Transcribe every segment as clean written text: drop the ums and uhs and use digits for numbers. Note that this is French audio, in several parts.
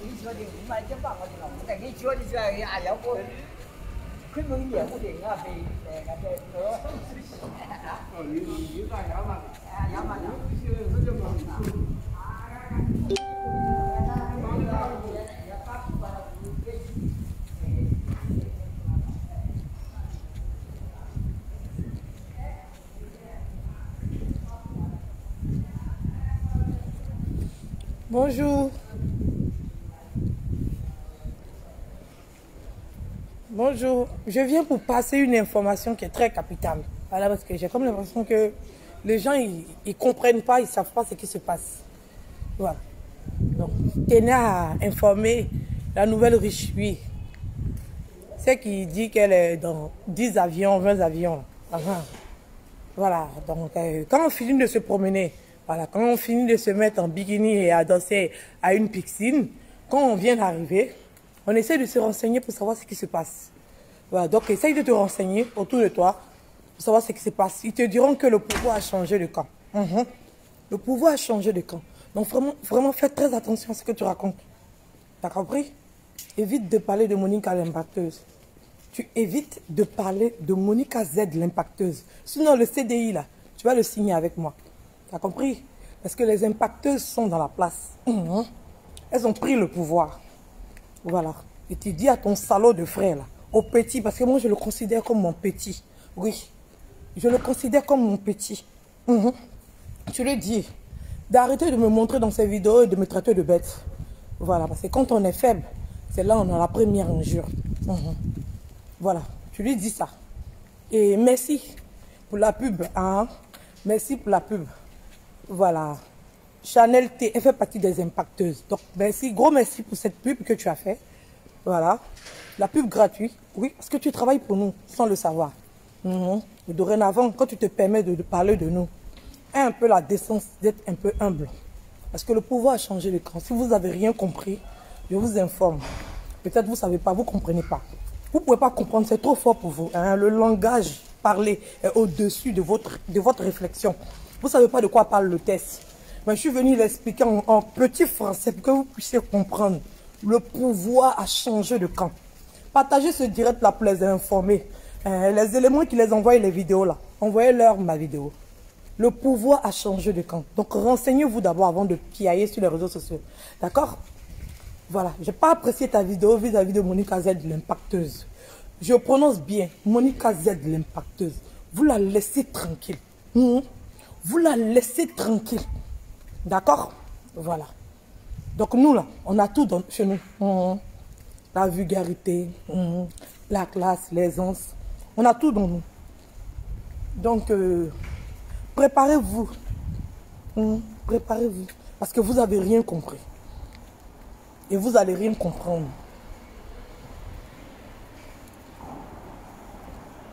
你说的我们就把我的了，我在你说的是哎呀，要不ขึ้นมึงเหยียบกูเด็กอ่ะปีแต่กันเด็ก你干啥嘛？养马呢？那就忙。Bonjour. Bonjour. Je viens pour passer une information qui est très capitale. Voilà, parce que j'ai comme l'impression que les gens, ils comprennent pas, ils savent pas ce qui se passe. Voilà. Donc, tenez à informer la nouvelle riche, oui. C'est qui dit qu'elle est dans 10 avions, 20 avions. Voilà. Donc, quand on finit de se promener, voilà, quand on finit de se mettre en bikini et à danser à une piscine, quand on vient d'arriver, on essaie de se renseigner pour savoir ce qui se passe. Voilà, donc essaye de te renseigner autour de toi pour savoir ce qui se passe. Ils te diront que le pouvoir a changé de camp. Le pouvoir a changé de camp. Donc vraiment fais très attention à ce que tu racontes. T'as compris? Évite de parler de Monica l'impacteuse. Tu évites de parler de Monica Z l'impacteuse. Sinon le CDI là, tu vas le signer avec moi. T'as compris? Parce que les impacteuses sont dans la place. Elles ont pris le pouvoir. Voilà. Et tu dis à ton salaud de frère, là, au petit, parce que moi je le considère comme mon petit. Oui. Je le considère comme mon petit. Tu lui dis d'arrêter de me montrer dans ces vidéos et de me traiter de bête. Voilà. Parce que quand on est faible, c'est là où on a la première injure. Voilà. Tu lui dis ça. Et merci pour la pub. Hein? Merci pour la pub. Voilà. Chanel T, elle fait partie des impacteuses. Donc, merci, gros merci pour cette pub que tu as fait. Voilà. La pub gratuite. Oui, parce que tu travailles pour nous, sans le savoir. Et dorénavant, quand tu te permets de parler de nous, aie un peu la décence d'être un peu humble. Parce que le pouvoir a changé de camp. Si vous n'avez rien compris, je vous informe. Peut-être vous ne savez pas, vous ne comprenez pas. Vous ne pouvez pas comprendre, c'est trop fort pour vous. Hein? Le langage parlé est au-dessus de votre réflexion. Vous ne savez pas de quoi parle le test. Mais je suis venu l'expliquer en petit français pour que vous puissiez comprendre. Le pouvoir a changé de camp. Partagez ce direct là pour les informer. Les éléments qui les envoient les vidéos là, envoyez-leur ma vidéo. Le pouvoir a changé de camp. Donc renseignez-vous d'abord avant de piailler sur les réseaux sociaux. D'accord? Voilà. Je n'ai pas apprécié ta vidéo vis-à-vis de Monica Z l'impacteuse. Je prononce bien. Monica Z l'impacteuse. Vous la laissez tranquille. Vous la laissez tranquille. D'accord? Voilà. Donc nous là, on a tout chez nous. La vulgarité, la classe, l'aisance. On a tout dans nous. Donc, préparez-vous. Préparez-vous. Parce que vous n'avez rien compris. Et vous n'allez rien comprendre.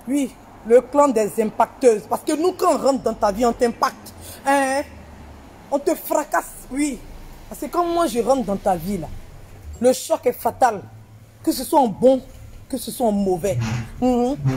Oui, le clan des impacteuses. Parce que nous, quand on rentre dans ta vie, on t'impacte. Hein? On te fracasse, oui. Parce que quand moi je rentre dans ta vie, là, le choc est fatal. Que ce soit en bon, que ce soit en mauvais.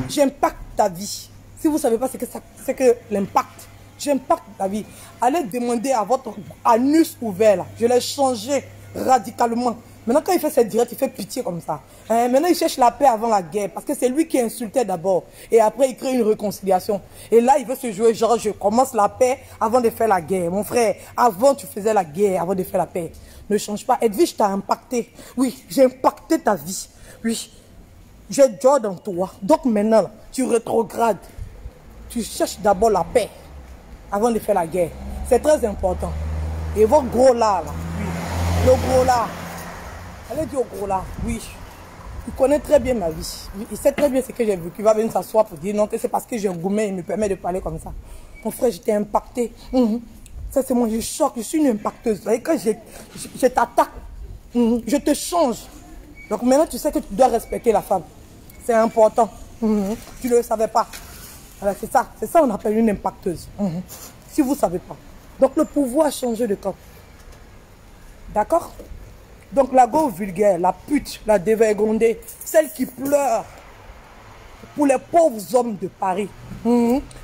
J'impacte ta vie. Si vous ne savez pas ce que c'est que l'impact, j'impacte ta vie. Allez demander à votre anus ouvert, là. Je l'ai changé radicalement. Maintenant, quand il fait cette directe, il fait pitié comme ça. Maintenant, il cherche la paix avant la guerre. Parce que c'est lui qui insultait d'abord. Et après, il crée une réconciliation. Et là, il veut se jouer genre, je commence la paix avant de faire la guerre. Mon frère, avant, tu faisais la guerre avant de faire la paix. Ne change pas. Edwige t'a impacté. Oui, j'ai impacté ta vie. Oui, j'ai joie dans toi. Donc maintenant, tu rétrogrades. Tu cherches d'abord la paix avant de faire la guerre. C'est très important. Et votre gros là, oui, le gros là. Allez dire au gros là, oui, il connaît très bien ma vie. Il sait très bien ce que j'ai vécu. Il va venir s'asseoir pour dire non, c'est parce que j'ai un gourmet, il me permet de parler comme ça. Mon frère, j'étais impacté. Ça, c'est moi, je choque, je suis une impacteuse. Et quand je t'attaque, je te change. Donc maintenant, tu sais que tu dois respecter la femme. C'est important. Tu ne le savais pas. Alors c'est ça on appelle une impacteuse. Si vous ne savez pas. Donc le pouvoir a changé de camp. D'accord? Donc la go vulgaire, la pute, la dévergondée, celle qui pleure pour les pauvres hommes de Paris,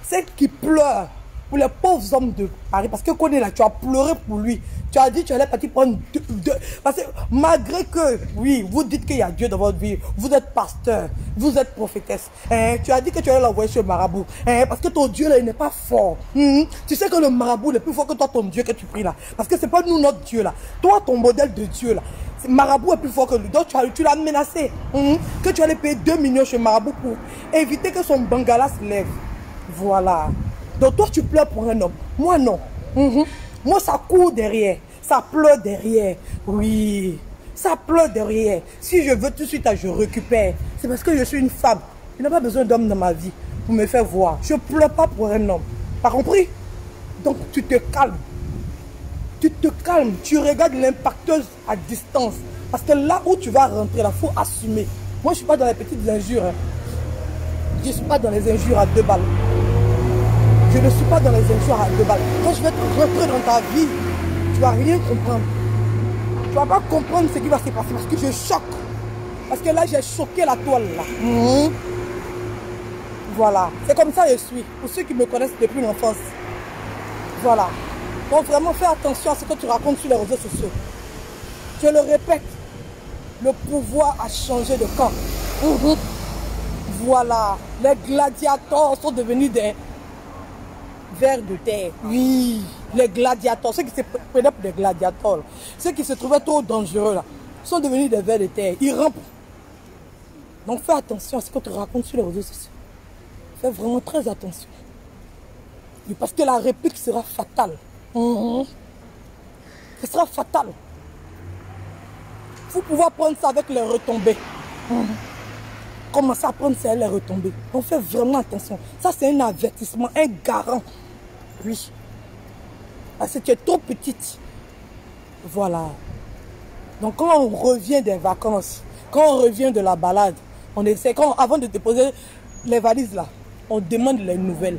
celle qui pleure pour les pauvres hommes de Paris. Parce que quand on est là, tu as pleuré pour lui. Tu as dit que tu allais partir prendre deux. Parce que malgré que, oui, vous dites qu'il y a Dieu dans votre vie, vous êtes pasteur, vous êtes prophétesse. Tu as dit que tu allais l'envoyer chez le marabout. Parce que ton Dieu là, il n'est pas fort. Tu sais que le marabout est plus fort que toi, ton Dieu que tu pries là. Parce que ce n'est pas nous notre Dieu là. Toi, ton modèle de Dieu là. Marabout est plus fort que lui. Donc tu l'as menacé. Que tu allais payer 2 millions chez Marabout pour éviter que son bangala se lève. Voilà. Donc toi tu pleures pour un homme. Moi non. Moi ça court derrière. Ça pleure derrière. Oui. Ça pleure derrière. Si je veux tout de suite, je récupère. C'est parce que je suis une femme. Je n'ai pas besoin d'homme dans ma vie pour me faire voir. Je ne pleure pas pour un homme. T'as compris? Donc tu te calmes. Tu te calmes, tu regardes l'impacteuse à distance. Parce que là où tu vas rentrer, il faut assumer. Moi, je ne suis pas dans les petites injures. Je ne suis pas dans les injures à 2 balles. Je ne suis pas dans les injures à 2 balles. Quand je vais te rentrer dans ta vie, tu ne vas rien comprendre. Tu ne vas pas comprendre ce qui va se passer parce que je choque. Parce que là, j'ai choqué la toile. Là. Voilà. C'est comme ça que je suis. Pour ceux qui me connaissent depuis l'enfance. Voilà. Donc vraiment fais attention à ce que tu racontes sur les réseaux sociaux. Je le répète, le pouvoir a changé de camp. Voilà, les gladiateurs sont devenus des vers de terre. Oui, les gladiateurs, ceux qui se prenaient pour des gladiateurs, ceux qui se trouvaient trop dangereux là, sont devenus des vers de terre. Ils rampent. Donc fais attention à ce que tu racontes sur les réseaux sociaux. Fais vraiment très attention. Oui, parce que la réplique sera fatale. Ce sera fatal. Il faut pouvoir prendre ça avec les retombées. Commencer à prendre ça avec les retombées. On fait vraiment attention. Ça, c'est un avertissement, un garant. Oui. Parce que tu es trop petite. Voilà. Donc, quand on revient des vacances, quand on revient de la balade, on essaie, avant de déposer les valises là, on demande les nouvelles.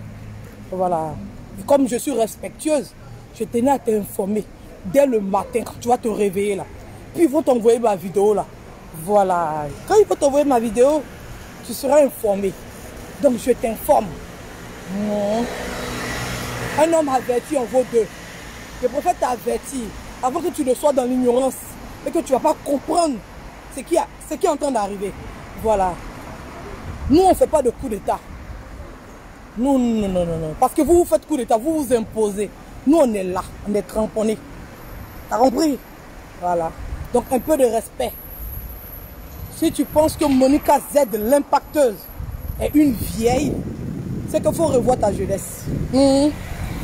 Voilà. Et comme je suis respectueuse, je tenais à t'informer dès le matin quand tu vas te réveiller là. Puis ils vont t'envoyer ma vidéo là. Voilà. Quand ils vont t'envoyer ma vidéo, tu seras informé. Donc je t'informe. Un homme averti en vaut 2. Le prophète t'a averti avant que tu ne sois dans l'ignorance et que tu ne vas pas comprendre ce qui est en train d'arriver. Voilà. Nous, on ne fait pas de coup d'état. Non. Parce que vous faites coup d'état, vous vous imposez. Nous, on est là, on est cramponnés. T'as compris? Voilà. Donc, un peu de respect. Si tu penses que Monica Z, l'impacteuse, est une vieille, c'est qu'il faut revoir ta jeunesse. Il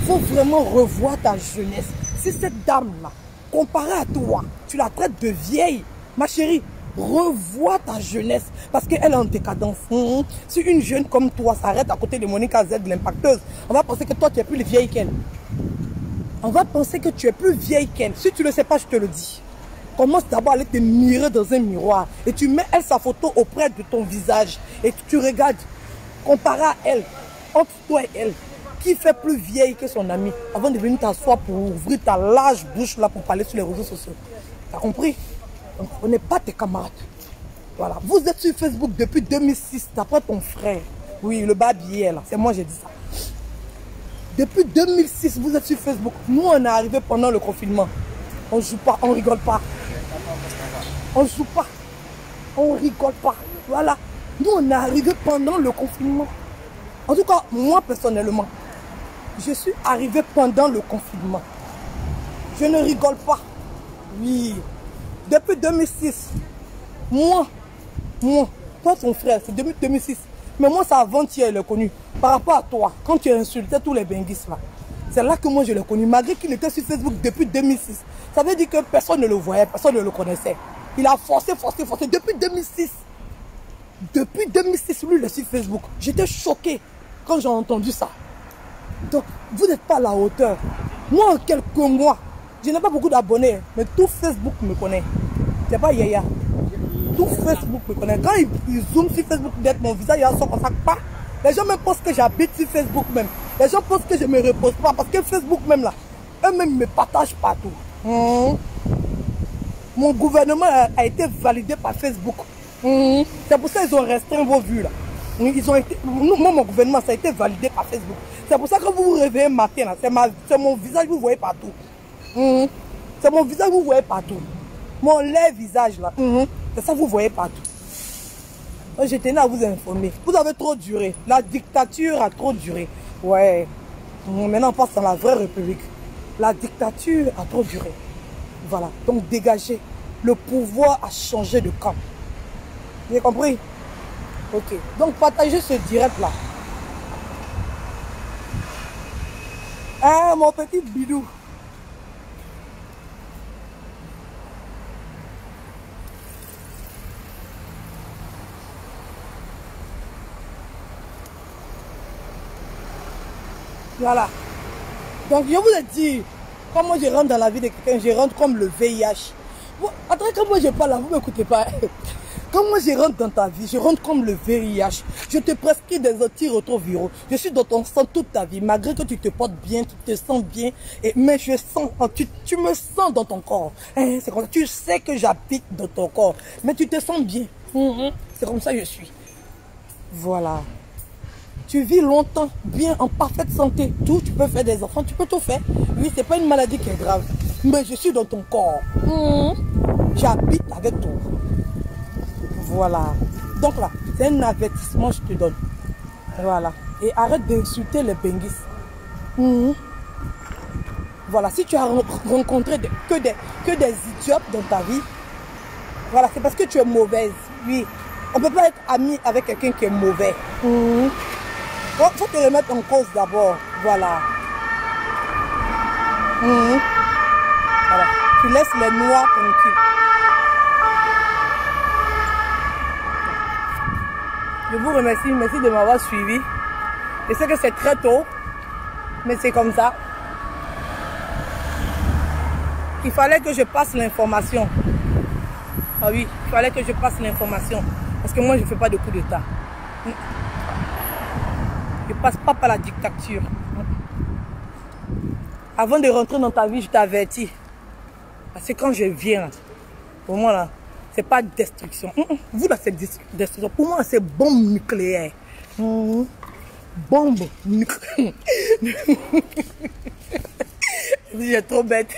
faut vraiment revoir ta jeunesse. Si cette dame-là, comparée à toi, tu la traites de vieille, ma chérie, revois ta jeunesse parce qu'elle est en décadence. Si une jeune comme toi s'arrête à côté de Monica Z, l'impacteuse, on va penser que toi, tu es plus vieille qu'elle. On va penser que tu es plus vieille qu'elle. Si tu ne le sais pas, je te le dis. Commence d'abord à aller te mirer dans un miroir. Et tu mets elle sa photo auprès de ton visage. Et tu regardes, comparé à elle, entre toi et elle, qui fait plus vieille que son amie, avant de venir t'asseoir pour ouvrir ta large bouche là pour parler sur les réseaux sociaux. T'as compris? Donc, on n'est pas tes camarades. Voilà. Vous êtes sur Facebook depuis 2006, d'après ton frère. Oui, le babier là. C'est moi j'ai dit ça. Depuis 2006, vous êtes sur Facebook. Nous, on est arrivé pendant le confinement. On ne joue pas, on ne rigole pas. On ne joue pas. On ne rigole pas. Voilà. Nous, on est arrivé pendant le confinement. En tout cas, moi, personnellement, je suis arrivé pendant le confinement. Je ne rigole pas. Oui. Depuis 2006. Moi, toi, ton frère, c'est depuis 2006. Mais moi, c'est avant-hier, il est connu. Par rapport à toi, quand tu insultais tous les benguistes là, c'est là que moi je l'ai connu, malgré qu'il était sur Facebook depuis 2006. Ça veut dire que personne ne le voyait, personne ne le connaissait. Il a forcé depuis 2006. Depuis 2006, lui, il est sur Facebook. J'étais choqué quand j'ai entendu ça. Donc, vous n'êtes pas à la hauteur. Moi, en quelques mois, je n'ai pas beaucoup d'abonnés, mais tout Facebook me connaît. C'est pas Yaya. Tout Facebook me connaît. Quand ils zooment sur Facebook, d'être mon visage, il sort comme ça, pas. Les gens me pensent que j'habite sur Facebook même. Les gens pensent que je ne me repose pas parce que Facebook même là, eux-mêmes me partagent partout. Mon gouvernement a été validé par Facebook. C'est pour ça qu'ils ont restreint vos vues là. Ils ont été, moi, mon gouvernement, ça a été validé par Facebook. C'est pour ça que vous vous réveillez matin, c'est mon visage que vous voyez partout. C'est mon visage que vous voyez partout. Mon lait visage là. C'est ça que vous voyez partout. Donc, je tenais à vous informer. Vous avez trop duré. La dictature a trop duré. Ouais. Maintenant, on passe dans la vraie république. La dictature a trop duré. Voilà. Donc, dégagez. Le pouvoir a changé de camp. Vous avez compris? Ok. Donc, partagez ce direct là. Ah, mon petit bidou. Voilà. Donc, je vous ai dit, quand moi je rentre dans la vie de quelqu'un, je rentre comme le VIH. Attends, quand moi je parle là, vous ne m'écoutez pas. Quand moi je rentre dans ta vie, je rentre comme le VIH. Je te prescris des antirétroviraux. Je suis dans ton sang toute ta vie. Malgré que tu te portes bien, tu te sens bien. Mais je sens, tu me sens dans ton corps. C'est comme ça. Tu sais que j'habite dans ton corps. Mais tu te sens bien. C'est comme ça que je suis. Voilà. Tu vis longtemps, bien, en parfaite santé. Tout, tu peux faire des enfants, tu peux tout faire. Oui, c'est pas une maladie qui est grave. Mais je suis dans ton corps. J'habite avec toi. Voilà. Donc là, c'est un avertissement que je te donne. Voilà. Et arrête d'insulter les benguis. Voilà. Si tu as rencontré que des idiots dans ta vie, voilà, c'est parce que tu es mauvaise. Oui. On ne peut pas être ami avec quelqu'un qui est mauvais. Il faut te remettre en cause d'abord. Voilà. Voilà. Tu laisses les noirs tranquilles. Je vous remercie. Merci de m'avoir suivi. Je sais que c'est très tôt, mais c'est comme ça. Il fallait que je passe l'information. Ah oui, il fallait que je passe l'information. Parce que moi, je ne fais pas de coup d'État. Je ne passe pas par la dictature. Avant de rentrer dans ta vie, je t'avertis. Parce que quand je viens, pour moi, là, c'est pas destruction. Vous, là, c'est destruction. Pour moi, c'est bombe nucléaire. Bombe nucléaire. J'ai trop bête.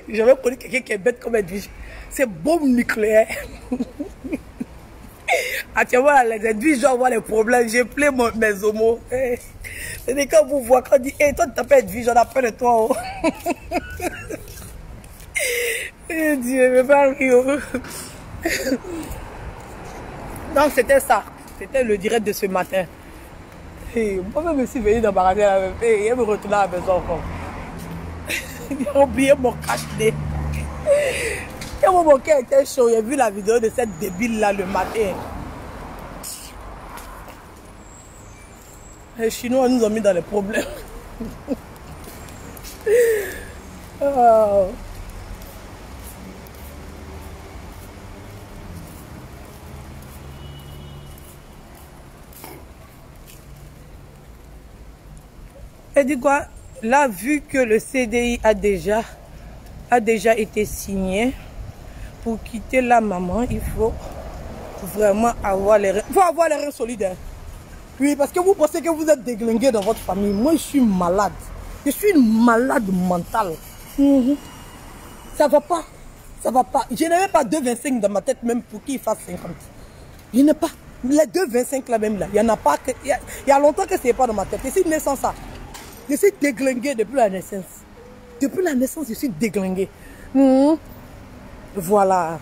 J'avais connu quelqu'un qui est bête comme Edwige. C'est bombe nucléaire. Actuellement, les Edwige, je vois les problèmes. J'ai plein mes homos. C'est quand vous voyez, quand on dit, hey, toi, tu t'appelles Edwige, j'en ai peur de toi. Oh. Dieu, je vais pas rire. Donc, c'était ça. C'était le direct de ce matin. Moi-même, je suis venu d'embarrasser la même. Et me retourner à la maison encore. J'ai oublié mon cache-nez. Et mon cœur était chaud. J'ai vu la vidéo de cette débile-là le matin. Les Chinois nous ont mis dans les problèmes. Oh. Et dit quoi? Là, vu que le CDI a déjà été signé, pour quitter la maman, il faut vraiment avoir les reins. Il faut avoir les reins solides. Hein. Oui, parce que vous pensez que vous êtes déglingué dans votre famille. Moi, je suis malade. Je suis une malade mentale. Ça va pas. Ça va pas. Je n'avais pas 2,25 dans ma tête même pour qu'il fasse 50. Je n'ai pas. Les 2,25 là même là. Il n'y en a pas. Il y a longtemps que ce n'est pas dans ma tête. Je suis naissance ça. Je suis déglingué depuis la naissance. Depuis la naissance, je suis déglingué. Voilà.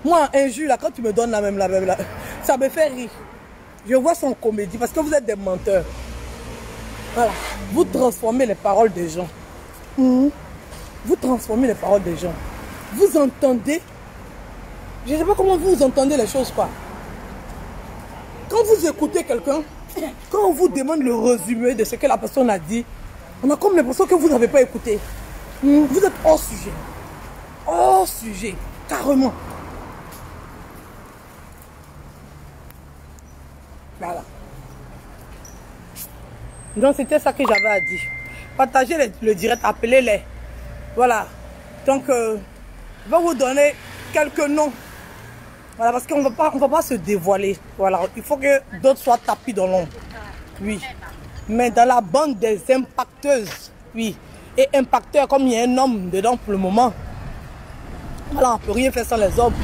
Moi, un jour, là, quand tu me donnes la même là, ça me fait rire. Je vois son comédie parce que vous êtes des menteurs. Voilà. Vous transformez les paroles des gens. Vous transformez les paroles des gens. Vous entendez. Je ne sais pas comment vous entendez les choses, quoi. Quand vous écoutez quelqu'un, quand on vous demande le résumé de ce que la personne a dit, on a comme l'impression que vous n'avez pas écouté. Vous êtes hors sujet. Hors sujet. Carrément. Voilà. Donc c'était ça que j'avais à dire. Partagez le direct, appelez-les. Voilà. Donc, je vais vous donner quelques noms. Voilà, parce qu'on ne va pas se dévoiler. Voilà. Il faut que d'autres soient tapis dans l'ombre. Oui. Mais dans la bande des impacteuses, oui. Et impacteurs, comme il y a un homme dedans pour le moment. Voilà, on ne peut rien faire sans les hommes.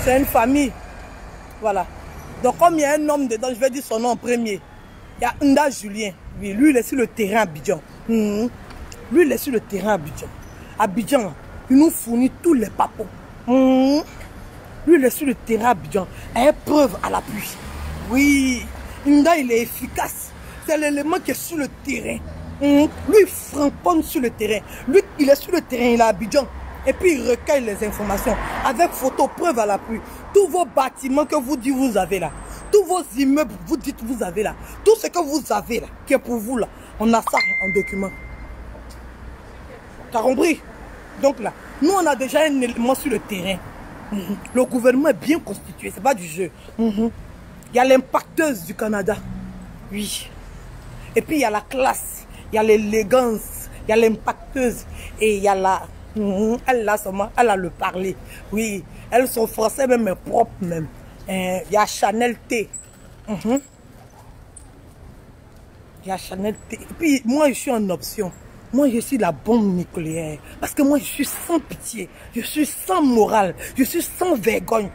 C'est une famille. Voilà. Donc comme il y a un homme dedans, je vais dire son nom en premier. Il y a Nda Julien. Oui, lui, il est sur le terrain à Abidjan. Lui, il est sur le terrain à Abidjan. Abidjan, il nous fournit tous les papos. Lui, il est sur le terrain à Abidjan. Et preuve à l'appui. Oui, Nda, il est efficace. C'est l'élément qui est sur le terrain. Lui, il franconne sur le terrain. Lui, il est sur le terrain, il est à Abidjan. Et puis, il recueille les informations avec photo, preuve à l'appui. Tous vos bâtiments que vous dites vous avez là. Tous vos immeubles, vous dites vous avez là. Tout ce que vous avez là, qui est pour vous là, on a ça en document. T'as compris? Donc là, nous, on a déjà un élément sur le terrain. Le gouvernement est bien constitué, c'est pas du jeu. Il y a l'impacteuse du Canada. Oui. Et puis, il y a la classe. Il y a l'élégance, il y a l'impacteuse et il y a la... Elle a seulement, elle a le parler. Oui, elles sont français même, mais propres même. Il y a Chanel T. Il y a Chanel T. Et puis, moi, je suis en option. Moi, je suis la bombe nucléaire. Parce que moi, je suis sans pitié. Je suis sans morale. Je suis sans vergogne.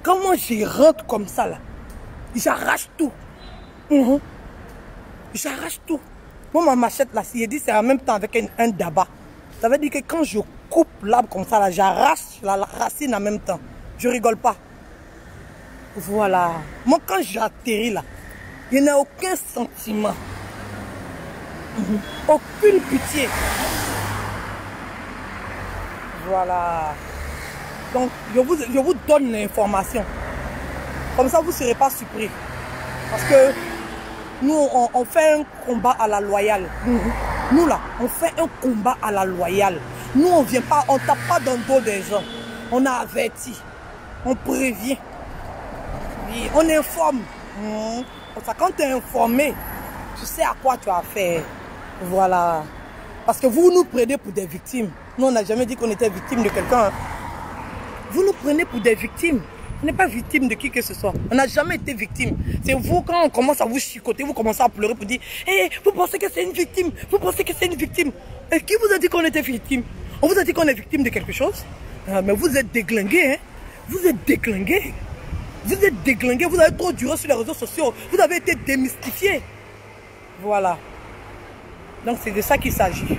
Quand moi, je rentre comme ça, là, j'arrache tout. J'arrache tout. Moi, ma machette là, si je dis c'est en même temps avec un daba. Ça veut dire que quand je coupe l'arbre comme ça, là, j'arrache la racine en même temps. Je rigole pas. Voilà. Moi, quand j'atterris là, il n'y a aucun sentiment. Aucune pitié. Voilà. Donc, je vous donne l'information. Comme ça, vous ne serez pas surpris. Parce que nous, on fait un combat à la loyale. Nous, là, on fait un combat à la loyale. Nous, on vient pas, on tape pas dans le dos des gens. On a averti. On prévient. Oui, on informe. Comme ça, quand tu es informé, tu sais à quoi tu as affaire. Voilà. Parce que vous nous prenez pour des victimes. Nous, on n'a jamais dit qu'on était victime de quelqu'un. Vous nous prenez pour des victimes. On n'est pas victime de qui que ce soit. On n'a jamais été victime. C'est vous, quand on commence à vous chicoter, vous commencez à pleurer pour dire hey, vous pensez que c'est une victime? Vous pensez que c'est une victime? Et qui vous a dit qu'on était victime? On vous a dit qu'on est victime de quelque chose? Mais vous êtes déglingués, hein? Vous êtes déglingués. Vous êtes déglingués. Vous avez trop duré sur les réseaux sociaux. Vous avez été démystifiés. Voilà. Donc c'est de ça qu'il s'agit.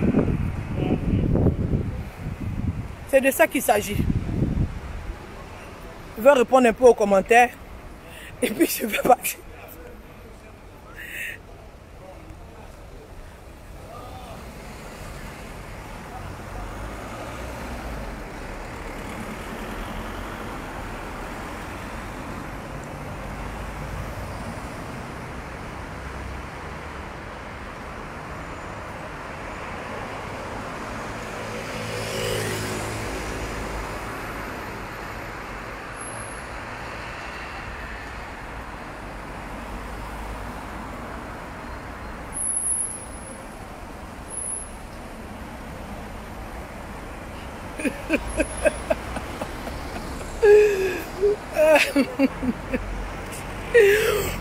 C'est de ça qu'il s'agit. Je vais répondre un peu aux commentaires. Et puis je vais partir.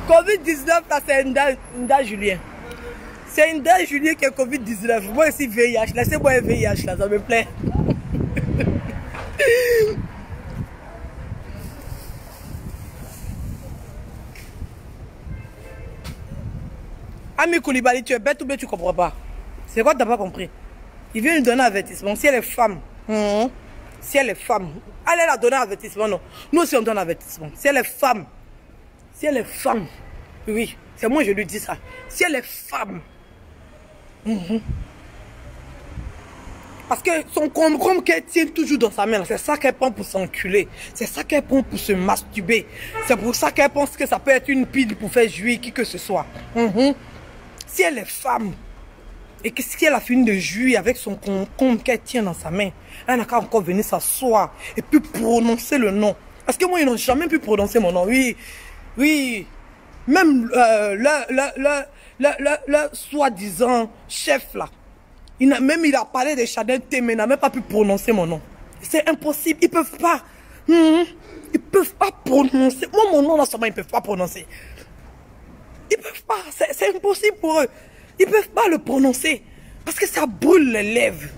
Covid-19, là, c'est Nda Julien. C'est Nda Julien qui est Covid-19. Moi aussi, VIH. Laissez-moi un VIH, là, ça me plaît. Ami Koulibaly, tu es bête ou bien tu ne comprends pas? C'est quoi tu n'as pas compris? Il vient nous donner un avertissement. Si elle est femme, si elle est femme, elle a donné un avertissement, non. Nous aussi on donne un avertissement. Si elle est femme, oui, c'est moi je lui dis ça. Si elle est femme, parce que son concombre qu'elle tient toujours dans sa main, c'est ça qu'elle prend pour s'enculer. C'est ça qu'elle prend pour se masturber. C'est pour ça qu'elle pense que ça peut être une pile pour faire jouir qui que ce soit. Si elle est femme, et qu'est-ce qu'elle a fini de jouir avec son concombre qu'elle tient dans sa main, elle n'a qu'à encore venir s'asseoir et puis prononcer le nom. Parce que moi, ils n'ont jamais pu prononcer mon nom. Oui, oui. Même le soi-disant chef là, il a parlé de Chanel T, mais il n'a même pas pu prononcer mon nom. C'est impossible, ils ne peuvent pas. Ils ne peuvent pas prononcer. Moi, mon nom là, seulement, ils ne peuvent pas prononcer. Ils ne peuvent pas, c'est impossible pour eux. Ils ne peuvent pas le prononcer. Parce que ça brûle les lèvres.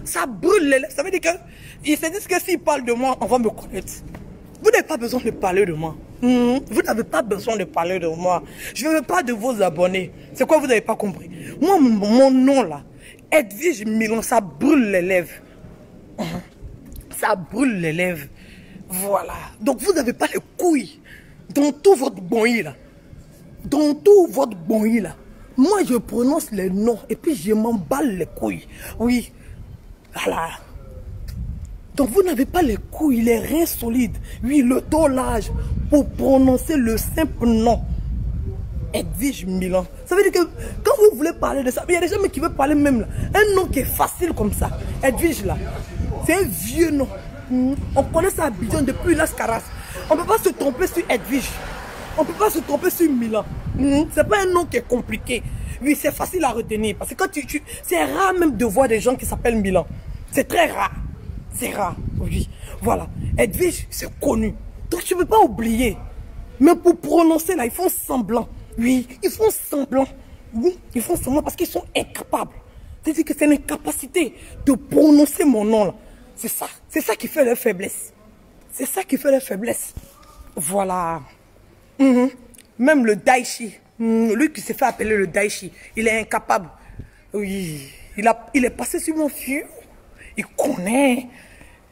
Ça brûle les lèvres. Ça veut dire qu'ils se disent que s'ils parlent de moi, on va me connaître. Vous n'avez pas besoin de parler de moi. Vous n'avez pas besoin de parler de moi. Je ne veux pas de vos abonnés. C'est quoi vous n'avez pas compris? Moi, mon nom là, Edwige Milan, ça brûle les lèvres. Ça brûle les lèvres. Voilà. Donc vous n'avez pas les couilles dans tout votre bonheur là. Dans tout votre bonheur là. Moi, je prononce les noms et puis je m'emballe les couilles. Oui. Voilà. Donc vous n'avez pas les couilles, les reins solides. Oui, le dos large pour prononcer le simple nom. Edwige Milan. Ça veut dire que quand vous voulez parler de ça, il y a des gens qui veulent parler même là. Un nom qui est facile comme ça. Edwige là. C'est un vieux nom. On connaît ça à Abidjan depuis Las Caras. On ne peut pas se tromper sur Edwige. On ne peut pas se tromper sur Milan. C'est pas un nom qui est compliqué. Oui, c'est facile à retenir. Parce que quand c'est rare même de voir des gens qui s'appellent Milan. C'est très rare. C'est rare. Oui. Voilà. Edwige, c'est connu. Donc tu ne peux pas oublier. Mais pour prononcer là, ils font semblant. Oui, ils font semblant. Oui, ils font semblant parce qu'ils sont incapables. C'est-à-dire que c'est l'incapacité de prononcer mon nom là. C'est ça. C'est ça qui fait leur faiblesse. C'est ça qui fait leur faiblesse. Voilà. Même le Daichi. Lui qui s'est fait appeler le Daichi. Il est incapable. Oui. Il est passé sur mon fieu. Il connaît.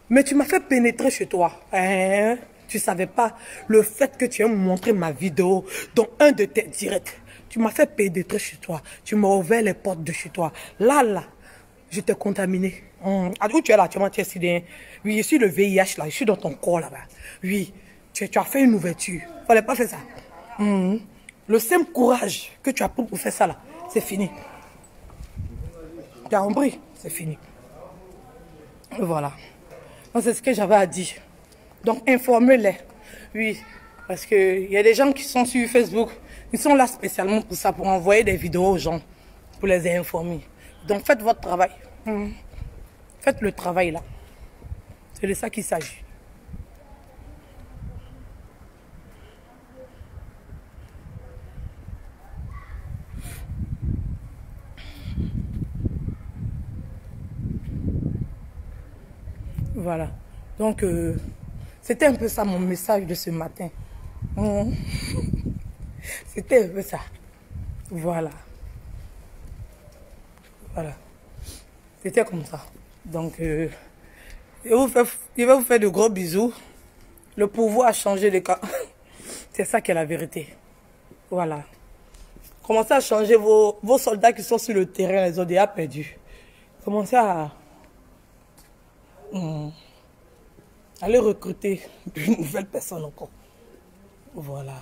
Mais tu m'as fait pénétrer chez toi. Hein? Tu ne savais pas le fait que tu aies montré ma vidéo dans un de tes directs. Tu m'as fait pénétrer chez toi. Tu m'as ouvert les portes de chez toi. Là, je t'ai contaminé. Où tu es là? Tu es sidéré. Oui, je suis le VIH là. Je suis dans ton corps là-bas. Oui, tu as fait une ouverture. Il ne fallait pas faire ça. Le simple courage que tu as pris pour faire ça là, c'est fini. Tu as compris? C'est fini. Voilà. C'est ce que j'avais à dire. Donc, informez-les. Oui, parce qu'il y a des gens qui sont sur Facebook. Ils sont là spécialement pour ça, pour envoyer des vidéos aux gens, pour les informer. Donc, faites votre travail. Faites le travail là. C'est de ça qu'il s'agit. Voilà. Donc, c'était un peu ça mon message de ce matin. C'était un peu ça. Voilà. Voilà. C'était comme ça. Donc, je vais vous faire de gros bisous. Le pouvoir a changé de cas. C'est ça qui est la vérité. Voilà. Commencez à changer vos soldats qui sont sur le terrain, les ont déjà perdus. Commencez à aller recruter une nouvelle personne encore. Voilà.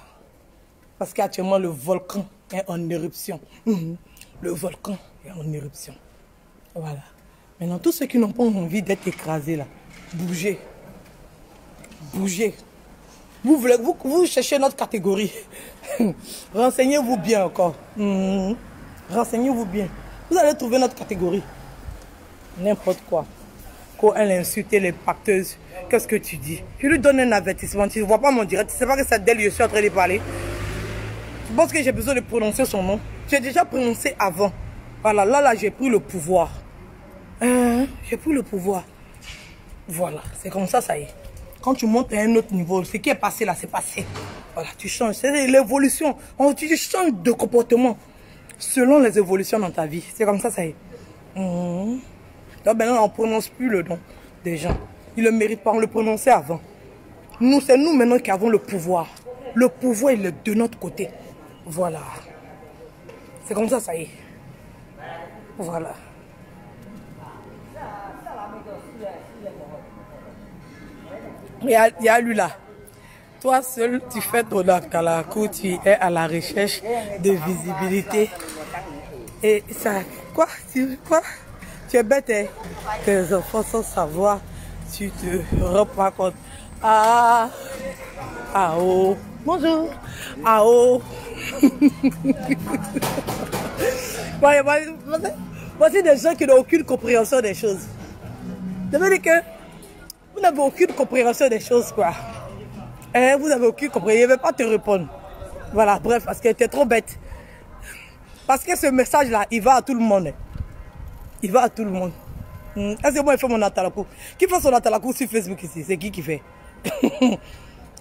Parce qu'actuellement, le volcan est en éruption. Le volcan est en éruption. Voilà. Maintenant, tous ceux qui n'ont pas envie d'être écrasés, là, bougez. Bougez. Vous cherchez notre catégorie. Renseignez-vous bien encore. Renseignez-vous bien. Vous allez trouver notre catégorie. N'importe quoi. Quand elle a insulté les pacteuses, qu'est-ce que tu dis? Je lui donne un avertissement. Tu ne vois pas mon direct. Tu ne sais pas que c'est d'elle je suis en train de parler. Je pense que j'ai besoin de prononcer son nom. J'ai déjà prononcé avant. Voilà, là, j'ai pris le pouvoir. J'ai pris le pouvoir. Voilà, c'est comme ça, ça y est. Quand tu montes à un autre niveau, ce qui est passé là, c'est passé. Voilà, tu changes. C'est l'évolution. Tu changes de comportement selon les évolutions dans ta vie. C'est comme ça, ça y est. Donc maintenant, on ne prononce plus le nom des gens. Ils ne le méritent pas, on le prononçait avant. Nous, c'est nous maintenant qui avons le pouvoir. Le pouvoir, il est de notre côté. Voilà. C'est comme ça, ça y est. Voilà. Il y a lui là. Toi seul, tu fais ton acte à la cour, tu es à la recherche de visibilité. Et ça, quoi? Tu es bête, hein? Tes enfants sans savoir, tu te rends pas compte. Ah, oh, bonjour, ah, oh. Voici des gens qui n'ont aucune compréhension des choses. Ça veut dire que vous n'avez aucune compréhension des choses, quoi. Vous n'avez aucune compréhension, je ne vais pas te répondre. Voilà, bref, parce qu'elle était trop bête. Parce que ce message-là, il va à tout le monde. Il va à tout le monde. Est-ce que moi, je fais mon atalakou? Qui fait son atalakou sur Facebook ici? C'est qui fait?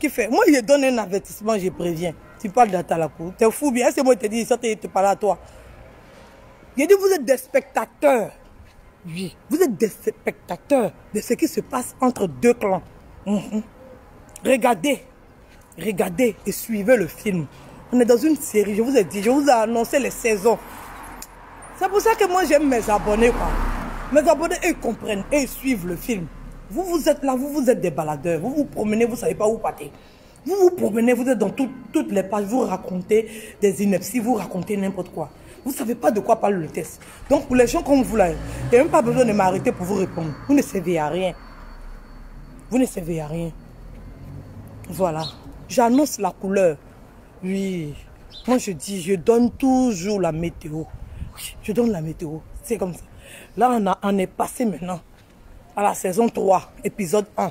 Qui fait? Moi, je donne un avertissement, je préviens. Tu parles d'atalakou. T'es fou bien. Est-ce que moi, je te dis, ça te parle à toi? Je dis, vous êtes des spectateurs. Oui, vous êtes des spectateurs de ce qui se passe entre deux clans. Regardez. Regardez et suivez le film. On est dans une série, je vous ai dit, je vous ai annoncé les saisons. C'est pour ça que moi j'aime mes abonnés, quoi. Mes abonnés, eux, ils comprennent, eux, ils suivent le film. Vous, vous êtes là, vous êtes des baladeurs. Vous vous promenez, vous ne savez pas où partir. Vous vous promenez, vous êtes dans toutes les pages, vous racontez des inepties, vous racontez n'importe quoi. Vous ne savez pas de quoi parle le test. Donc pour les gens comme vous là, il n'y a même pas besoin de m'arrêter pour vous répondre. Vous ne servez à rien. Vous ne servez à rien. Voilà. J'annonce la couleur. Oui. Moi je dis, je donne toujours la météo. Je donne la météo. C'est comme ça. Là on est passé maintenant à la saison 3, épisode 1.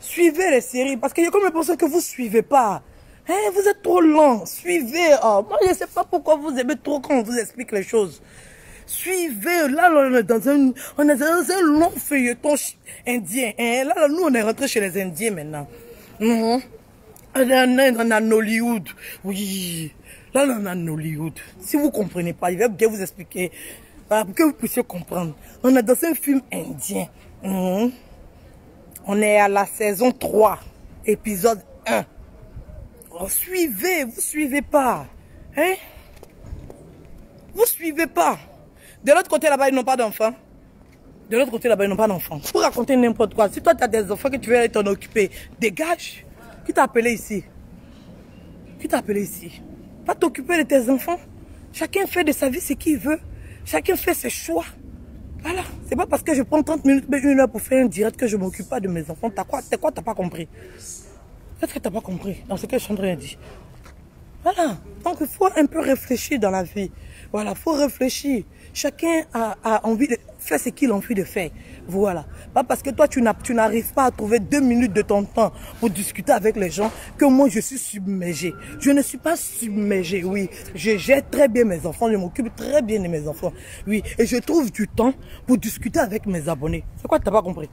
Suivez les séries parce qu'il y a comme l'impression que vous ne suivez pas. Hein, vous êtes trop lent. Suivez. Oh, moi, je ne sais pas pourquoi vous aimez trop quand on vous explique les choses. Suivez. Là, on est dans un long feuilleton indien. Hein. Là, nous, on est rentré chez les Indiens maintenant. On est en Hollywood. Oui. Là, on est en Hollywood. Si vous ne comprenez pas, il va bien vous expliquer. Voilà, pour que vous puissiez comprendre. On est dans un film indien. On est à la saison 3, épisode 1. Oh, suivez, vous suivez pas. Hein? Vous suivez pas. De l'autre côté là-bas, ils n'ont pas d'enfants. De l'autre côté là-bas, ils n'ont pas d'enfants. Pour raconter n'importe quoi. Si toi, tu as des enfants que tu veux aller t'en occuper, dégage. Qui t'a appelé ici? Qui t'a appelé ici? Va t'occuper de tes enfants. Chacun fait de sa vie ce qu'il veut. Chacun fait ses choix. Voilà. C'est pas parce que je prends 30 minutes, mais 1 heure pour faire un direct que je ne m'occupe pas de mes enfants. T'as quoi? T'as pas compris? Peut-être que tu n'as pas compris dans ce que je suis en train de dire. Voilà. Donc, il faut un peu réfléchir dans la vie. Voilà, il faut réfléchir. Chacun a envie de faire ce qu'il a envie de faire. Voilà. Pas parce que toi, tu n'arrives pas à trouver 2 minutes de ton temps pour discuter avec les gens que moi, je suis submergé. Je ne suis pas submergé, oui. Je gère très bien mes enfants. Je m'occupe très bien de mes enfants. Oui. Et je trouve du temps pour discuter avec mes abonnés. C'est quoi, tu n'as pas compris?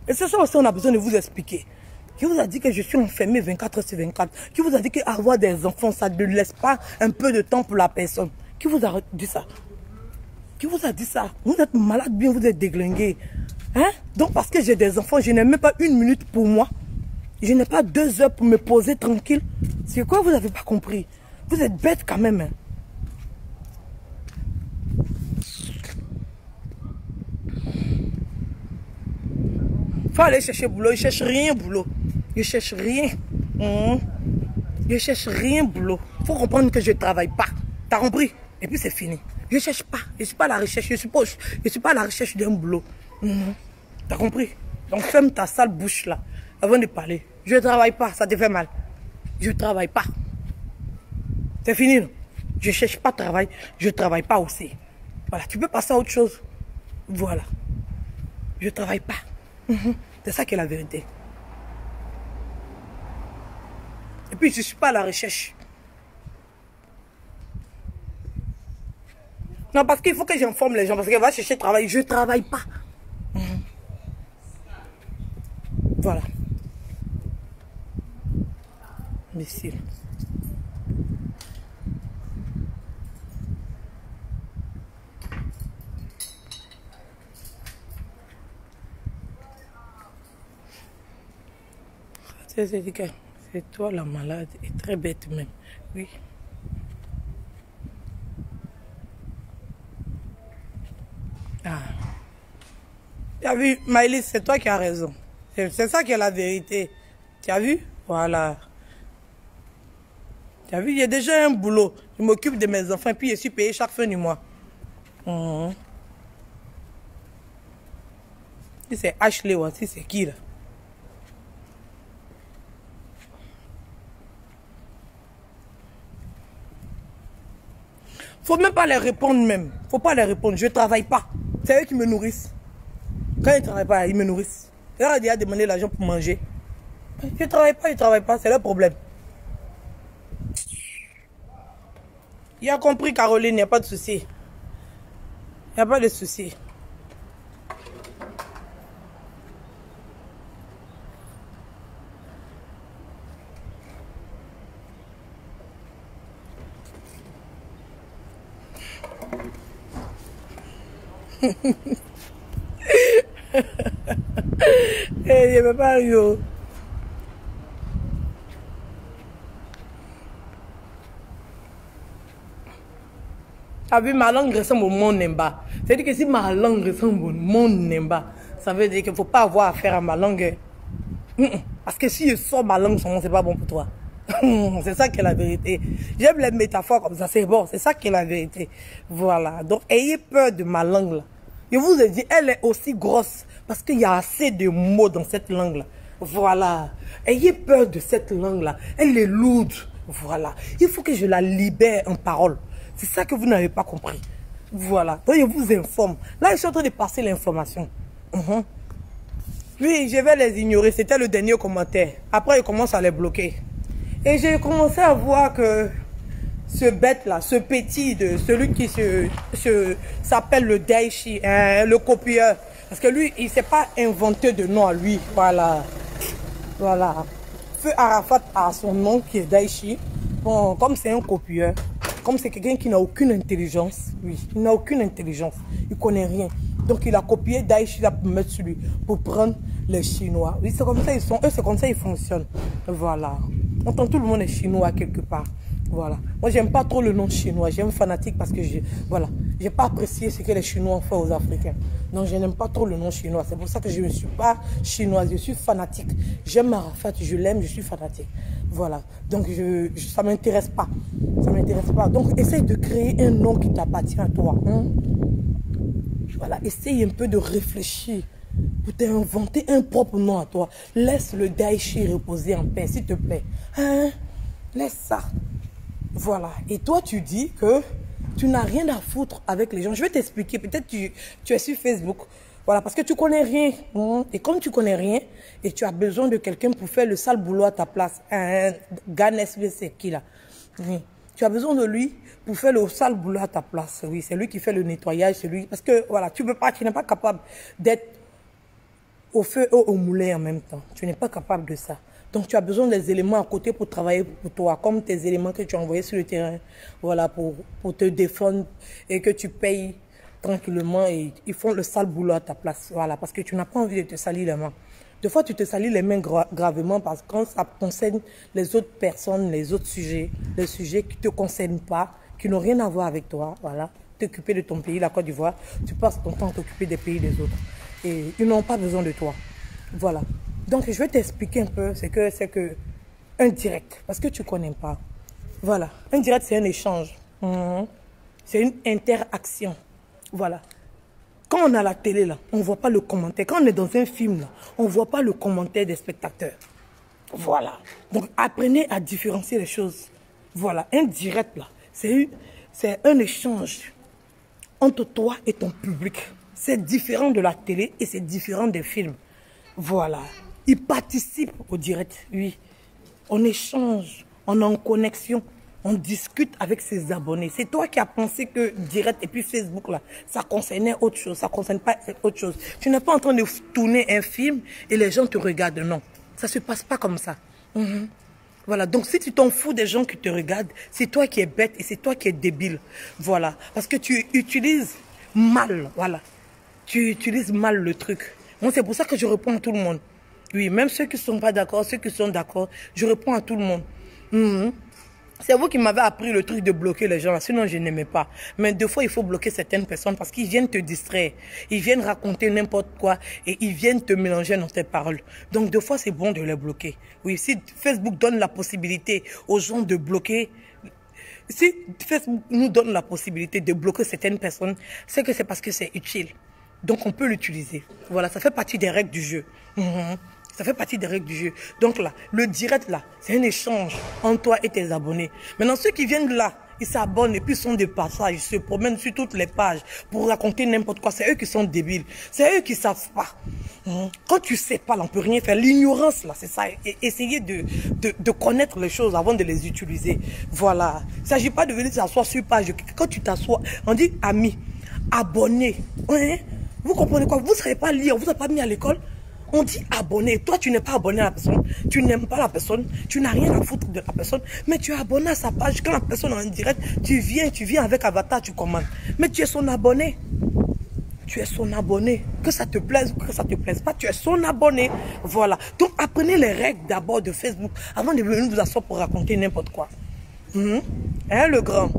Et c'est ça aussi, on a besoin de vous expliquer. Qui vous a dit que je suis enfermé 24 heures sur 24? Qui vous a dit qu'avoir des enfants, ça ne laisse pas un peu de temps pour la personne? Qui vous a dit ça? Qui vous a dit ça? Vous êtes malade, bien vous êtes déglingué. Hein? Donc parce que j'ai des enfants, je n'ai même pas 1 minute pour moi. Je n'ai pas 2 heures pour me poser tranquille. C'est quoi vous n'avez pas compris? Vous êtes bête quand même. Hein? Faut aller chercher boulot, je cherche rien boulot. Je cherche rien. Je cherche rien boulot. Faut comprendre que je ne travaille pas. T'as compris? Et puis c'est fini. Je ne cherche pas. Je ne suis pas à la recherche. Je suis pas à la recherche d'un boulot. T'as compris? Donc ferme ta sale bouche là. Avant de parler. Je ne travaille pas. Ça te fait mal. Je ne travaille pas. C'est fini. Non? Je ne cherche pas de travail. Je ne travaille pas aussi. Voilà. Tu peux passer à autre chose. Voilà. Je ne travaille pas. C'est ça qui est la vérité. Et puis, je ne suis pas à la recherche. Non, parce qu'il faut que j'informe les gens. Parce qu'elle va chercher travail. Je ne travaille pas. Voilà. Imbécile. C'est toi la malade et très bête même. Oui. Ah. Tu as vu, Maëlys, c'est toi qui as raison. C'est ça qui est la vérité. Tu as vu? Voilà. Tu as vu, il y a déjà un boulot. Je m'occupe de mes enfants et puis je suis payé chaque fin du mois. Si c'est Ashley aussi, c'est qui là? Faut même pas les répondre même. Faut pas les répondre. Je travaille pas. C'est eux qui me nourrissent. Quand ils ne travaillent pas, ils me nourrissent. Je leur ai déjà demandé l'argent pour manger. Je ne travaille pas, c'est leur problème. Il a compris, Caroline, il n'y a pas de souci. Il n'y a pas de souci. Eh, je ne veux pas, yo. Ah oui, ma langue ressemble au monde Nemba. C'est-à-dire que si ma langue ressemble au monde Nemba, ça veut dire qu'il ne faut pas avoir affaire à ma langue. Parce que si je sors ma langue, c'est pas bon pour toi. C'est ça qui est la vérité. J'aime les métaphores comme ça, c'est bon, c'est ça qui est la vérité. Voilà, donc ayez peur de ma langue là. Je vous ai dit, elle est aussi grosse parce qu'il y a assez de mots dans cette langue là. Voilà, ayez peur de cette langue là. Elle est lourde. Voilà, il faut que je la libère en parole. C'est ça que vous n'avez pas compris. Voilà, donc je vous informe. Là, je suis en train de passer l'information. Oui, je vais les ignorer. C'était le dernier commentaire. Après, je commence à les bloquer. Et j'ai commencé à voir que ce bête-là, ce petit, celui qui s'appelle le Daichi, hein, le copieur. Parce que lui, il ne s'est pas inventé de nom à lui. Voilà. Voilà. Feu Arafat a son nom qui est Daichi. Bon, comme c'est un copieur, comme c'est quelqu'un qui n'a aucune intelligence, oui, il n'a aucune intelligence, il ne connaît rien. Donc il a copié Daichi là pour mettre sur lui, pour prendre les Chinois. Oui, c'est comme ça ils sont, eux c'est comme ça ils fonctionnent. Voilà. Entend tout le monde est chinois quelque part. Voilà. Moi j'aime pas trop le nom chinois, j'aime fanatique parce que voilà, j'ai pas apprécié ce que les Chinois ont fait aux Africains. Donc je n'aime pas trop le nom chinois. C'est pour ça que je ne suis pas chinoise, je suis fanatique. J'aime Arafat, je l'aime, je suis fanatique. Voilà. Donc ça ne m'intéresse pas. Ça m'intéresse pas. Donc essaye de créer un nom qui t'appartient à toi. Hein? Voilà. Essaye un peu de réfléchir pour t'inventer un propre nom à toi. Laisse le Daichi reposer en paix, s'il te plaît. Hein? Laisse ça. Voilà. Et toi, tu dis que tu n'as rien à foutre avec les gens. Je vais t'expliquer. Peut-être tu es sur Facebook. Voilà, parce que tu connais rien. Et comme tu connais rien, et tu as besoin de quelqu'un pour faire le sale boulot à ta place. Un Ganes, c'est qui là? Oui. Tu as besoin de lui pour faire le sale boulot à ta place. Oui, c'est lui qui fait le nettoyage. C'est lui. Parce que voilà, tu n'es pas capable d'être au feu et au moulin en même temps. Tu n'es pas capable de ça. Donc, tu as besoin des éléments à côté pour travailler pour toi, comme tes éléments que tu as envoyés sur le terrain, voilà, pour te défendre et que tu payes tranquillement et ils font le sale boulot à ta place, voilà, parce que tu n'as pas envie de te salir les mains. Des fois, tu te salis les mains gravement parce que quand ça concerne les autres personnes, les autres sujets, les sujets qui ne te concernent pas, qui n'ont rien à voir avec toi, voilà, t'occuper de ton pays, la Côte d'Ivoire, tu passes ton temps à t'occuper des pays des autres. Et ils n'ont pas besoin de toi. Voilà. Donc, je vais t'expliquer un peu ce que c'est que un direct, parce que tu ne connais pas. Voilà. Un direct, c'est un échange. C'est une interaction. Voilà. Quand on a la télé, là, on ne voit pas le commentaire. Quand on est dans un film, là, on ne voit pas le commentaire des spectateurs. Voilà. Donc, apprenez à différencier les choses. Voilà. Un direct, là, c'est un échange entre toi et ton public. C'est différent de la télé et c'est différent des films. Voilà. Ils participent au direct, oui. On échange, on est en connexion, on discute avec ses abonnés. C'est toi qui as pensé que direct et puis Facebook, là, ça concernait autre chose, ça ne concerne pas autre chose. Tu n'es pas en train de tourner un film et les gens te regardent, non. Ça ne se passe pas comme ça. Voilà, donc si tu t'en fous des gens qui te regardent, c'est toi qui es bête et c'est toi qui es débile. Voilà, parce que tu utilises mal, voilà. Tu utilises mal le truc. Moi, c'est pour ça que je réponds à tout le monde. Oui, même ceux qui ne sont pas d'accord, ceux qui sont d'accord, je réponds à tout le monde. C'est vous qui m'avez appris le truc de bloquer les gens, sinon je n'aimais pas. Mais des fois, il faut bloquer certaines personnes parce qu'ils viennent te distraire. Ils viennent raconter n'importe quoi et ils viennent te mélanger dans tes paroles. Donc, des fois, c'est bon de les bloquer. Oui, si Facebook donne la possibilité aux gens de bloquer, si Facebook nous donne la possibilité de bloquer certaines personnes, c'est que c'est parce que c'est utile. Donc, on peut l'utiliser. Voilà, ça fait partie des règles du jeu. Ça fait partie des règles du jeu. Donc là, le direct là, c'est un échange entre toi et tes abonnés. Maintenant, ceux qui viennent là, Ils s'abonnent et puis ils sont de passage. Ils se promènent sur toutes les pages pour raconter n'importe quoi. C'est eux qui sont débiles. C'est eux qui ne savent pas. Quand tu ne sais pas, là, on ne peut rien faire. L'ignorance, là, c'est ça. Essayer de connaître les choses avant de les utiliser. Voilà. Il ne s'agit pas de venir s'asseoir sur page. Quand tu t'assois, on dit ami, abonné. Ouais. Vous comprenez quoi? Vous ne savez pas lire, vous n'avez pas mis à l'école. On dit abonné. Toi, tu n'es pas abonné à la personne. Tu n'aimes pas la personne. Tu n'as rien à foutre de la personne. Mais tu es abonné à sa page. Quand la personne est en direct, tu viens avec avatar, tu commandes. Mais tu es son abonné. Tu es son abonné. Que ça te plaise ou que ça te plaise pas, tu es son abonné. Voilà. Donc, apprenez les règles d'abord de Facebook avant de venir vous asseoir pour raconter n'importe quoi. Hein, le grand,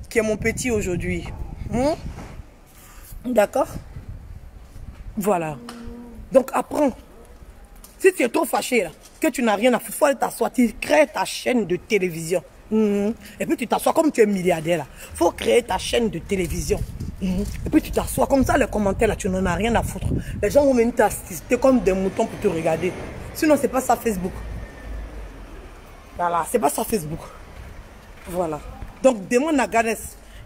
qui est mon petit aujourd'hui. D'accord? Voilà. Donc, apprends. Si tu es trop fâché, là, que tu n'as rien à foutre, il faut aller t'asseoir. Tu crées ta chaîne de télévision. Et puis, tu t'assois comme tu es milliardaire, là. Il faut créer ta chaîne de télévision. Et puis, tu t'assois. Comme ça, les commentaires, là, tu n'en as rien à foutre. Les gens vont venir t'assister comme des moutons pour te regarder. Sinon, c'est pas ça Facebook. Voilà, c'est pas ça Facebook. Voilà. Donc, demande à Gadès.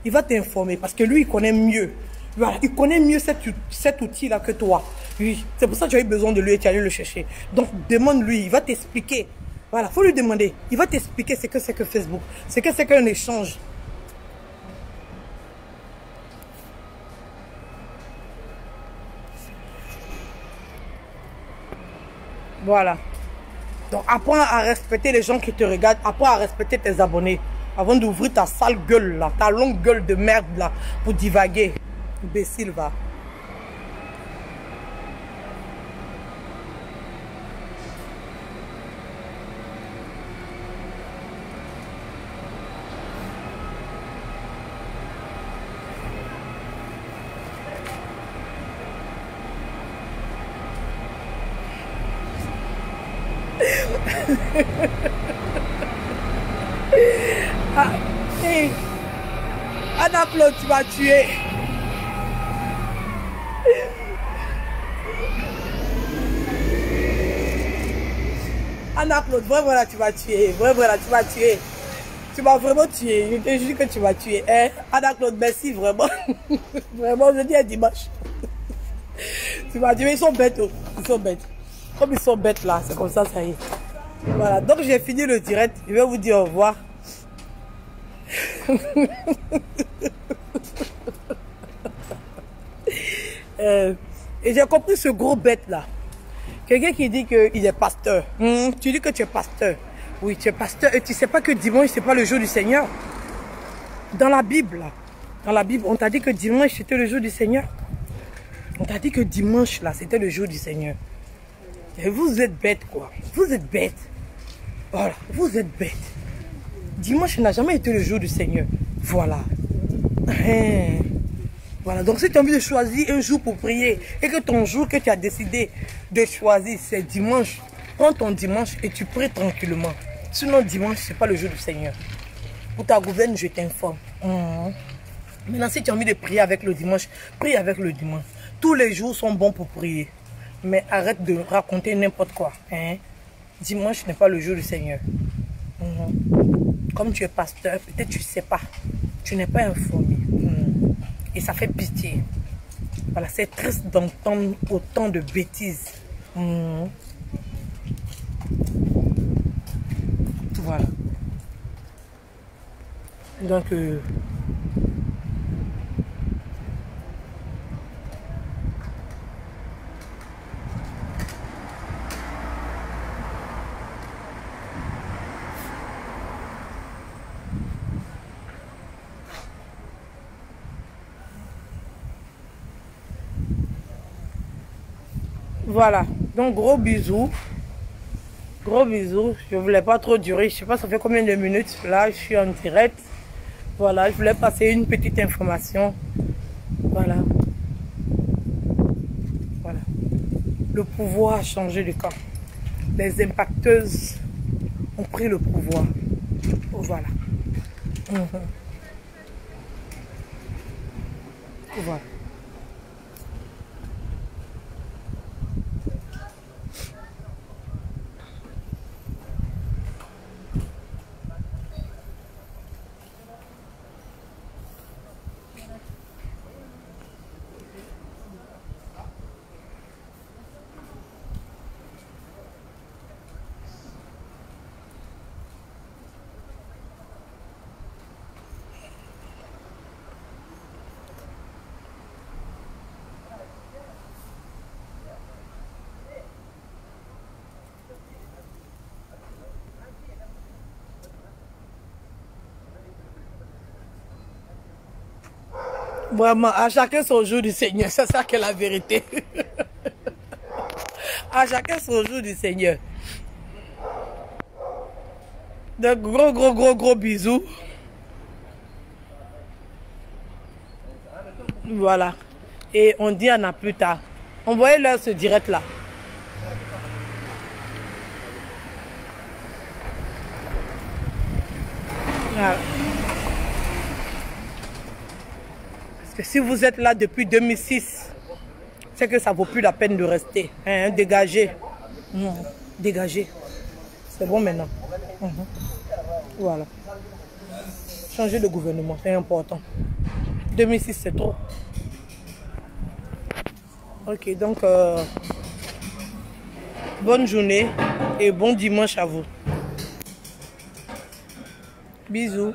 Il va t'informer parce que lui, il connaît mieux. Voilà, il connaît mieux cet outil-là que toi. Oui, c'est pour ça que tu as eu besoin de lui et tu es allé le chercher. Donc, demande-lui, il va t'expliquer. Voilà, il faut lui demander. Il va t'expliquer ce que c'est que Facebook, ce que c'est qu'un échange. Voilà. Donc, apprends à respecter les gens qui te regardent. Apprends à respecter tes abonnés. Avant d'ouvrir ta sale gueule, là, ta longue gueule de merde, là, pour divaguer. Imbécile, va. Ah, hey. Anna-Claude, tu m'as tué. Anna-Claude, vraiment là, tu m'as tué. Vraiment là, tu m'as tué. Tu m'as vraiment tué. Je te jure que tu m'as tué. Hein? Anna-Claude, merci vraiment. Vraiment, je dis à dimanche. Tu m'as dit, mais ils sont bêtes. Oh. Ils sont bêtes. Comme ils sont bêtes là, c'est comme ça y est. Voilà, donc j'ai fini le direct. Je vais vous dire au revoir. Et j'ai compris ce gros bête là. Quelqu'un qui dit qu'il est pasteur. Tu dis que tu es pasteur. Oui, tu es pasteur. Et tu ne sais pas que dimanche, ce n'est pas le jour du Seigneur. Dans la Bible, là. Dans la Bible, on t'a dit que dimanche, c'était le jour du Seigneur. On t'a dit que dimanche, là, c'était le jour du Seigneur. Et vous êtes bête, quoi. Vous êtes bête. Voilà, vous êtes bête. Dimanche n'a jamais été le jour du Seigneur. Voilà. Voilà, donc si tu as envie de choisir un jour pour prier et que ton jour que tu as décidé de choisir, c'est dimanche, prends ton dimanche et tu pries tranquillement. Sinon, dimanche, ce n'est pas le jour du Seigneur. Pour ta gouverne, je t'informe. Maintenant, si tu as envie de prier avec le dimanche, prie avec le dimanche. Tous les jours sont bons pour prier. Mais arrête de raconter n'importe quoi. Dimanche n'est pas le jour du Seigneur. Comme tu es pasteur, peut-être tu ne sais pas. Tu n'es pas informé. Et ça fait pitié. Voilà, c'est triste d'entendre autant de bêtises. Voilà. Donc, voilà, donc gros bisous. Gros bisous. Je ne voulais pas trop durer. Je ne sais pas ça fait combien de minutes. Là, je suis en direct. Voilà, je voulais passer une petite information. Voilà. Voilà. Le pouvoir a changé de camp. Les impacteuses ont pris le pouvoir. Voilà. Voilà. Vraiment, à chacun son jour du Seigneur. C'est ça qui est la vérité. À chacun son jour du Seigneur. De gros bisous. Voilà. Et on dit à plus tard. Envoyez-leur ce direct là. Voilà. Parce que si vous êtes là depuis 2006, c'est que ça vaut plus la peine de rester. Hein, dégagez. Dégagez. C'est bon maintenant. Voilà. Changer de gouvernement, c'est important. 2006, c'est trop. Ok, donc, bonne journée et bon dimanche à vous. Bisous.